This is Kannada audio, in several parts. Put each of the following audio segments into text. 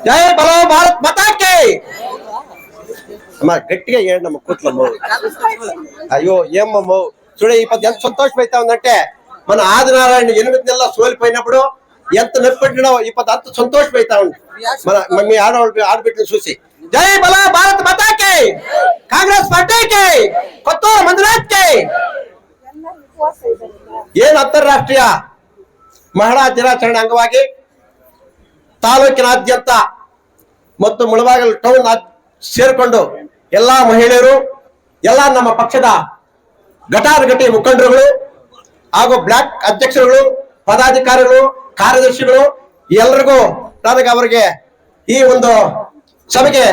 ಜೈ ಬಲೋ ಭಾರತ್ ಮಾತಾಕ್ಕೆ ಅಮ್ಮ ಗಟ್ಟಿಗೆ ಹೇಳಿ ನಮ್ಮ ಕೂತ್ಲಮ್ಮ అయ్యో ఏమమ్మ చూడ ఈ పది ఎంత సంతోషమైతా ఉందంటే మన ఆదినారాయణ ఎనిమిదినెల్ల సోలిపోయినప్పుడు ఎంత నొప్పిపడినో ఈ పది అంత సంతోషమైతా ఉంది మన మీ ఆడబిడ్డను చూసి జై బలా భారత్ మాతాకి కాంగ్రెస్ పార్టీకి కొత్తూరు మంజునాథ్కి ಏನು ಅಂತಾರಾಷ್ಟ್ರೀಯ ಮಹಿಳಾ ದಿನಾಚರಣೆ ಅಂಗವಾಗಿ ತಾಲೂಕಿನಾದ್ಯಂತ ಮತ್ತು ಮುಳಬಾಗಿಲು ಟೌನ್ ಸೇರಿಕೊಂಡು ಎಲ್ಲಾ ಮಹಿಳೆಯರು ಎಲ್ಲ ನಮ್ಮ ಪಕ್ಷದ ಘಟಾನುಘಟಿ ಮುಖಂಡರುಗಳು ಹಾಗೂ ಬ್ಲಾಕ್ ಅಧ್ಯಕ್ಷರುಗಳು ಪದಾಧಿಕಾರಿಗಳು ಕಾರ್ಯದರ್ಶಿಗಳು ಎಲ್ಲರಿಗೂ ನನಗೆ ಅವರಿಗೆ ಈ ಒಂದು ಸಭೆಗೆ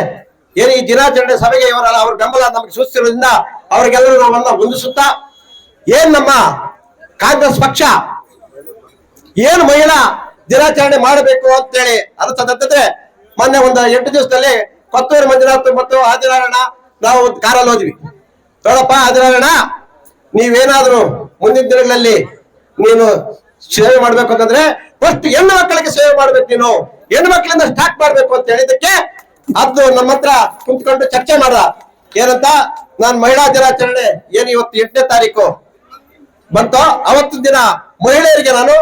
ಏನು ಈ ದಿನಾಚರಣೆ ಸಭೆಗೆ ಇವರಲ್ಲ ಅವ್ರ ಬೆಂಬಲ ನಮಗೆ ಸೂಚಿಸಿರೋದ್ರಿಂದ ಅವರಿಗೆಲ್ಲರೂ ನಾವನ್ನ ಹೊಂದಿಸುತ್ತಾ ಏನ್ ನಮ್ಮ ಕಾಂಗ್ರೆಸ್ ಪಕ್ಷ ಏನು ಮಹಿಳಾ ದಿನಾಚರಣೆ ಮಾಡಬೇಕು ಅಂತೇಳಿ ಅನಿಸ್ತದಂತಂದ್ರೆ ಮೊನ್ನೆ ಒಂದು 8 ದಿವಸದಲ್ಲಿ ಕೊತ್ತೂರು ಮಂಜುನಾಥ್ ಮತ್ತು ಆದಿನಾರಾಯಣ ನಾವು ಒಂದು ಕಾರಲ್ಲಿ ಹೋದ್ವಿ. ನೋಡಪ್ಪ ಆದಿನಾರಾಯಣ, ನೀವೇನಾದ್ರೂ ಮುಂದಿನ ದಿನಗಳಲ್ಲಿ ನೀನು ಸೇವೆ ಮಾಡ್ಬೇಕು ಅಂತಂದ್ರೆ ಫಸ್ಟ್ ಹೆಣ್ಣು ಮಕ್ಕಳಿಗೆ ಸೇವೆ ಮಾಡ್ಬೇಕು, ನೀನು ಹೆಣ್ಣು ಮಕ್ಕಳಿಂದ ಸ್ಟಾರ್ಟ್ ಮಾಡ್ಬೇಕು ಅಂತ ಹೇಳಿದಕ್ಕೆ ಅದು ನಮ್ಮ ಹತ್ರ ಕುಂತ್ಕೊಂಡು ಚರ್ಚೆ ಮಾಡ್ದ. ಏನಂತ, ನಾನು ಮಹಿಳಾ ದಿನಾಚರಣೆ ಏನು ಇವತ್ತು 8ನೇ ತಾರೀಕು ಬಂತು, ಅವತ್ತಿನ ದಿನ ಮಹಿಳೆಯರಿಗೆ ನಾನು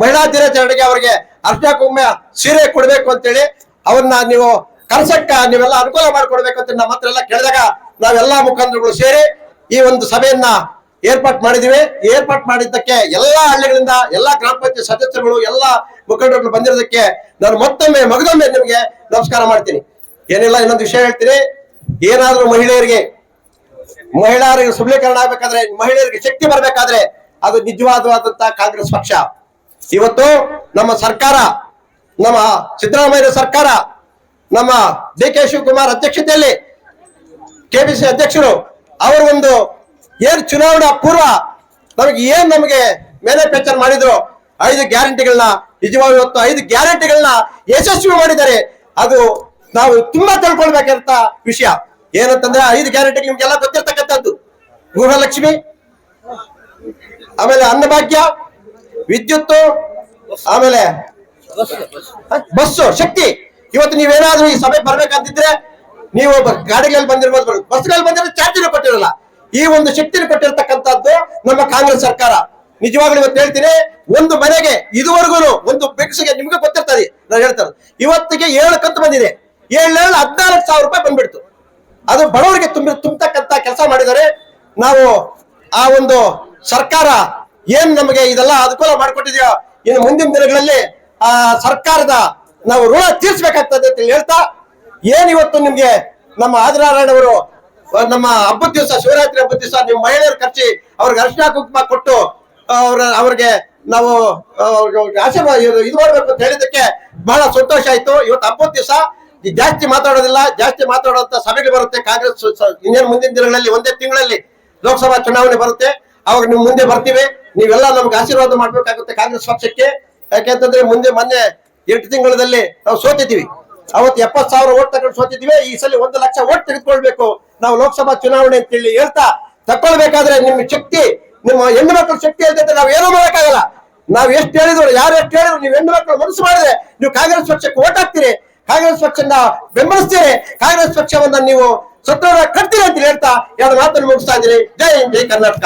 ಮಹಿಳಾ ದಿನಾಚರಣೆಗೆ ಅವರಿಗೆ ಅರ್ಶಿನ ಕುಂಕುಮ ಸೀರೆ ಕೊಡ್ಬೇಕು ಅಂತೇಳಿ ಅವ್ರನ್ನ ನೀವು ಕರ್ಸಕ್ಕ ನೀವೆಲ್ಲ ಅನುಕೂಲ ಮಾಡ್ಕೊಡ್ಬೇಕು ಅಂತ ನಮ್ಮ ಹತ್ರ ಎಲ್ಲ ಕೇಳಿದಾಗ ನಾವೆಲ್ಲಾ ಮುಖಂಡರುಗಳು ಸೇರಿ ಈ ಒಂದು ಸಭೆಯನ್ನ ಏರ್ಪಾಟ್ ಮಾಡಿದೀವಿ. ಏರ್ಪಾಟ್ ಮಾಡಿದ್ದಕ್ಕೆ ಎಲ್ಲಾ ಹಳ್ಳಿಗಳಿಂದ ಎಲ್ಲಾ ಗ್ರಾಮ ಪಂಚಾಯತ್ ಸದಸ್ಯರುಗಳು ಎಲ್ಲಾ ಮುಖಂಡರುಗಳು ಬಂದಿರೋದಕ್ಕೆ ನಾನು ಮತ್ತೊಮ್ಮೆ ಮಗದೊಮ್ಮೆ ನಿಮ್ಗೆ ನಮಸ್ಕಾರ ಮಾಡ್ತೀನಿ. ಏನಿಲ್ಲ, ಇನ್ನೊಂದು ವಿಷಯ ಹೇಳ್ತೀನಿ. ಏನಾದ್ರೂ ಮಹಿಳೆಯರಿಗೆ ಸಬಲೀಕರಣ ಆಗ್ಬೇಕಾದ್ರೆ, ಮಹಿಳೆಯರಿಗೆ ಶಕ್ತಿ ಬರ್ಬೇಕಾದ್ರೆ ಅದು ನಿಜವಾದಂತ ಕಾಂಗ್ರೆಸ್ ಪಕ್ಷ. ಇವತ್ತು ನಮ್ಮ ಸರ್ಕಾರ, ನಮ್ಮ ಸಿದ್ದರಾಮಯ್ಯ ಸರ್ಕಾರ, ನಮ್ಮ ಡಿ.ಕೆ. ಶಿವಕುಮಾರ್ ಅಧ್ಯಕ್ಷತೆಯಲ್ಲಿ ಕೆಪಿಸಿ ಅಧ್ಯಕ್ಷರು ಅವರು ಒಂದು ಏನ್ ಚುನಾವಣಾ ಪೂರ್ವ ನಮಗೆ ಮ್ಯಾನುಫ್ಯಾಕ್ಚರ್ ಮಾಡಿದ್ರು 5 ಗ್ಯಾರಂಟಿಗಳನ್ನ ನಿಜವಾಗಿ ಇವತ್ತು 5 ಗ್ಯಾರಂಟಿಗಳನ್ನ ಯಶಸ್ವಿ ಮಾಡಿದ್ದಾರೆ. ಅದು ನಾವು ತುಂಬಾ ತಿಳ್ಕೊಳ್ಬೇಕಂತ ವಿಷಯ. ಏನಂತಂದ್ರೆ 5 ಗ್ಯಾರಂಟಿ ನಿಮ್ಗೆಲ್ಲ ಗೊತ್ತಿರ್ತಕ್ಕಂಥದ್ದು. ಗೃಹಲಕ್ಷ್ಮಿ, ಆಮೇಲೆ ಅನ್ನಭಾಗ್ಯ, ವಿದ್ಯುತ್, ಆಮೇಲೆ ಬಸ್ಸು ಶಕ್ತಿ. ಇವತ್ತು ನೀವೇನಾದ್ರೂ ಈ ಸಭೆ ಬರ್ಬೇಕಂತಿದ್ರೆ ನೀವು ಗಾಡಿಗಳಲ್ಲಿ ಬಂದಿರ್ಬೋದು, ಬಸ್ಗಳಲ್ಲಿ ಬಂದಿರೋ ಚಾರ್ಜಿನ ಕೊಟ್ಟಿರಲ್ಲ. ಈ ಒಂದು ಶಕ್ತಿನ ಕೊಟ್ಟಿರ್ತಕ್ಕಂಥದ್ದು ನಮ್ಮ ಕಾಂಗ್ರೆಸ್ ಸರ್ಕಾರ. ನಿಜವಾಗ್ಲೂ ಇವತ್ತು ಹೇಳ್ತೀನಿ, ಒಂದು ಮನೆಗೆ ಇದುವರೆಗೂ ಒಂದು ಬೆಕ್ಸಿಗೆ ನಿಮ್ಗೆ ಗೊತ್ತಿರ್ತದೆ, ನಾನು ಹೇಳ್ತಾರೆ ಇವತ್ತಿಗೆ 7 ಕಂತು ಬಂದಿದೆ. 14,000 ರೂಪಾಯಿ ಬಂದ್ಬಿಡ್ತು. ಅದು ಬಡವರಿಗೆ ತುಂಬತಕ್ಕಂತ ಕೆಲಸ ಮಾಡಿದ್ದಾರೆ. ನಾವು ಆ ಒಂದು ಸರ್ಕಾರ ಏನ್ ನಮಗೆ ಇದೆಲ್ಲ ಅನುಕೂಲ ಮಾಡಿಕೊಟ್ಟಿದೆಯೋ, ಇನ್ನು ಮುಂದಿನ ದಿನಗಳಲ್ಲಿ ಆ ಸರ್ಕಾರದ ನಾವು ಋಣ ತೀರ್ಸ್ಬೇಕಾಗ್ತದೆ ಅಂತ ಹೇಳ್ತಾ, ಏನ್ ಇವತ್ತು ನಿಮ್ಗೆ ನಮ್ಮ ಆದಿನಾರಾಯಣ ಅವರು ನಮ್ಮ ಹಬ್ಬದ ದಿವಸ, ಶಿವರಾತ್ರಿ ಹಬ್ಬದ ದಿವಸ ನೀವು ಮಹಿಳೆಯರು ಕರ್ಚಿ ಅವ್ರಿಗೆ ಅರ್ಶಿನ ಕುಂಕುಮ ಕೊಟ್ಟು ಅವ್ರಿಗೆ ನಾವು ಆಶೀರ್ವಾದ ಇದು ಮಾಡ್ಬೇಕು ಅಂತ ಹೇಳಿದಕ್ಕೆ ಬಹಳ ಸಂತೋಷ ಆಯ್ತು. ಇವತ್ತು ಹಬ್ಬದ ದಿವಸ ಜಾಸ್ತಿ ಮಾತಾಡೋದಿಲ್ಲ, ಜಾಸ್ತಿ ಮಾತಾಡುವಂತ ಸಭೆಗೆ ಬರುತ್ತೆ ಕಾಂಗ್ರೆಸ್. ಇನ್ನೇನು ಮುಂದಿನ ದಿನಗಳಲ್ಲಿ 1 ತಿಂಗಳಲ್ಲಿ ಲೋಕಸಭಾ ಚುನಾವಣೆ ಬರುತ್ತೆ, ಅವಾಗ ನೀವು ಮುಂದೆ ಬರ್ತೀವಿ. ನೀವೆಲ್ಲ ನಮ್ಗೆ ಆಶೀರ್ವಾದ ಮಾಡ್ಬೇಕಾಗುತ್ತೆ ಕಾಂಗ್ರೆಸ್ ಪಕ್ಷಕ್ಕೆ. ಯಾಕೆಂತಂದ್ರೆ ಮೊನ್ನೆ 8 ತಿಂಗಳಲ್ಲಿ ನಾವು ಸೋತಿದ್ದೀವಿ. ಅವತ್ತು 70,000 ಓಟ್ ತಗೊಂಡು ಸೋತಿದ್ವಿ. ಈ ಸಲ 1 ಲಕ್ಷ ಓಟ್ ತೆಗೆದುಕೊಳ್ಬೇಕು ನಾವು ಲೋಕಸಭಾ ಚುನಾವಣೆ ಅಂತ ಹೇಳಿ ಹೇಳ್ತಾ, ತಗೊಳ್ಬೇಕಾದ್ರೆ ನಿಮ್ಮ ಶಕ್ತಿ, ನಿಮ್ಮ ಹೆಣ್ಣು ಮಕ್ಕಳ ಶಕ್ತಿ ಹೇಳ್ತೈತೆ. ನಾವು ಏನೂ ಮಾಡೋಕ್ಕಾಗಲ್ಲ. ನಾವ್ ಎಷ್ಟು ಹೇಳಿದ್ರು, ಯಾರು ಎಷ್ಟು ಹೇಳಿದ್ರು, ನೀವು ಹೆಣ್ಣು ಮಕ್ಕಳು ಮನಸ್ಸು ಮಾಡಿದ್ರೆ ನೀವು ಕಾಂಗ್ರೆಸ್ ಪಕ್ಷಕ್ಕೆ ಓಟ್ ಹಾಕ್ತೀರಿ, ಕಾಂಗ್ರೆಸ್ ಪಕ್ಷನ ಬೆಂಬಲಿಸ್ತೀರಿ, ಕಾಂಗ್ರೆಸ್ ಪಕ್ಷವನ್ನ ನೀವು ಸತ್ವರ ಕಟ್ತೀರಿ ಅಂತ ಹೇಳ್ತಾ 2 ಮಾತನ್ನು ಮುಗಿಸ್ತಾ ಇದ್ದೀರಿ. ಜೈ ಹಿಂದ್, ಜೈ ಕರ್ನಾಟಕ.